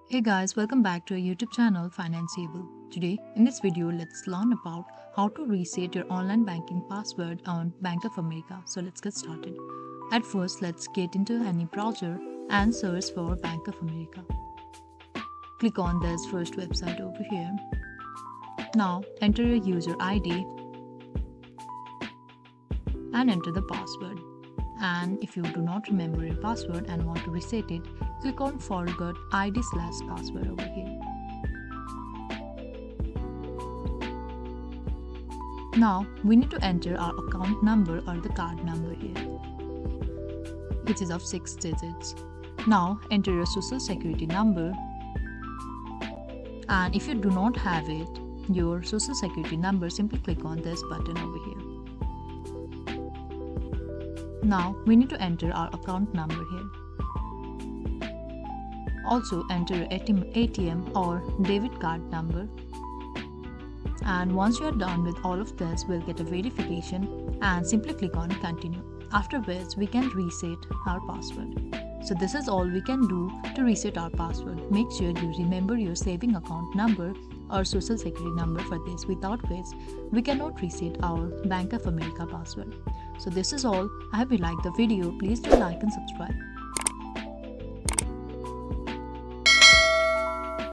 Hey guys, welcome back to our YouTube channel Financeable. Today, in this video, let's learn about how to reset your online banking password on Bank of America. So let's get started. At first, let's get into any browser and search for Bank of America. Click on this first website over here. Now, enter your user ID and enter the password. And if you do not remember your password and want to reset it, click on forgot ID/password over here. Now we need to enter our account number or the card number here, which is of 6 digits. Now enter your social security number, and if you do not have it, your social security number, simply click on this button over here. Now we need to enter our account number here. Also enter your ATM or debit card number. And once you are done with all of this, we'll get a verification and simply click on continue. After which we can reset our password. So this is all we can do to reset our password. Make sure you remember your saving account number or social security number for this, without which we cannot reset our Bank of America password. So this is all. I hope you liked the video. Please do like and subscribe.